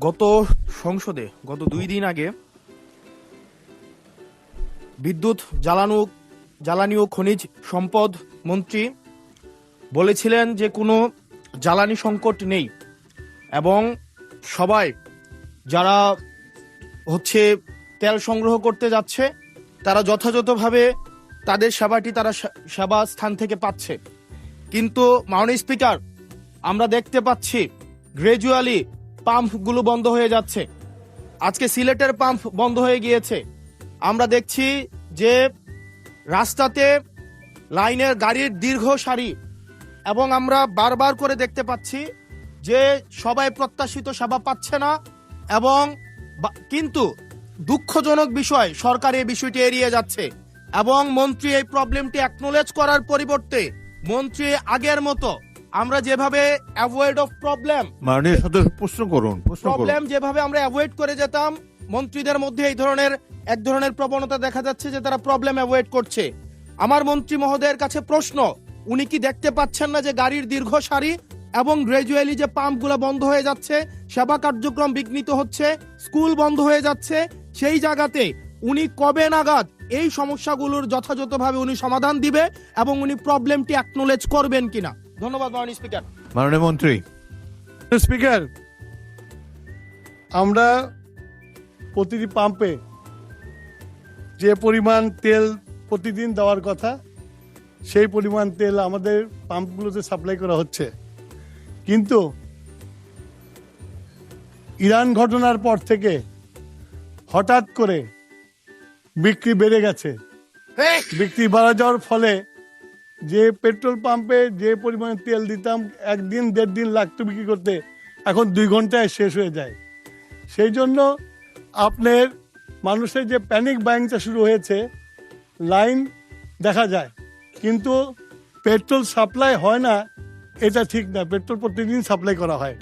গত সংসদে গত 2 দিন আগে বিদ্যুৎ জ্বালানি ও খনিজ সম্পদ মন্ত্রী বলেছিলেন যে কোনো জ্বালানি সংকট নেই এবং সবাই যারা তেল সংগ্রহ করতে যাচ্ছে তারা যথাযথভাবে তাদের সেবাটি তারা সেবা স্থান থেকে পাচ্ছে। কিন্তু মাননীয় স্পিকার, আমরা দেখতে পাচ্ছি গ্রাজুয়ালি পাম্পগুলো বন্ধ হয়ে যাচ্ছে। আজকে সিলেটের পাম্প বন্ধ হয়ে গিয়েছে। আমরা দেখছি যে রাস্তাতে লাইনের গাড়ির দীর্ঘ সারি এবং আমরা বারবার করে দেখতে পাচ্ছি যে সবাই প্রত্যাশিত সেবা পাচ্ছে না এবং কিন্তু দুঃখজনক বিষয়, সরকার এই বিষয়টি এড়িয়ে যাচ্ছে এবং মন্ত্রী এই প্রবলেমটি অ্যাকনোলেজ করার পরিবর্তে মন্ত্রী আগের মতো আমরা যেভাবে অ্যাভয়েড অফ প্রবলেম মাননীয় সদস্য প্রবলেম যেভাবে আমরা অ্যাভয়েড করে যেতাম, মন্ত্রীদের মধ্যে এক ধরনের প্রবণতা দেখা যাচ্ছে যে তারা প্রবলেম অ্যাভয়েড করছে। আমার মন্ত্রী মহোদয়ের কাছে প্রশ্ন, উনি কি দেখতে পাচ্ছেন না যে গাড়ির দীর্ঘ সারি এবং গ্রাজুয়ালি যে পাম্পগুলো বন্ধ হয়ে যাচ্ছে, সেবা কার্যক্রম বিঘ্নিত হচ্ছে, স্কুল বন্ধ হয়ে যাচ্ছে? সেই জায়গাতে উনি কবে নাগাদ এই সমস্যাগুলোর যথাযথভাবে উনি সমাধান দিবে এবং উনি প্রবলেমটি অ্যাকনোলেজ করবেন কিনা? ধন্যবাদ মাননীয় স্পিকার। মাননীয় মন্ত্রী। স্পিকার, আমরা প্রতিটি পাম্পে যে পরিমাণ তেল প্রতিদিন দেওয়ার কথা সেই পরিমাণ তেল আমাদের পাম্পগুলোতে সাপ্লাই করা হচ্ছে, কিন্তু ইরান ঘটনার পর থেকে হঠাৎ করে বিক্রি বেড়ে গেছে। বিক্রি বাড়া যাওয়ার ফলে যে পেট্রোল পাম্পে যে পরিমাণে তেল দিতাম 1-1.5 দিন লাগতো বিক্রি করতে, এখন 2 ঘন্টায় শেষ হয়ে যায়। সেই জন্য আপনার মানুষের যে প্যানিক বাইংটা শুরু হয়েছে, লাইন দেখা যায় কিন্তু পেট্রোল সাপ্লাই হয় না, এটা ঠিক না। পেট্রোল প্রতিদিন সাপ্লাই করা হয়।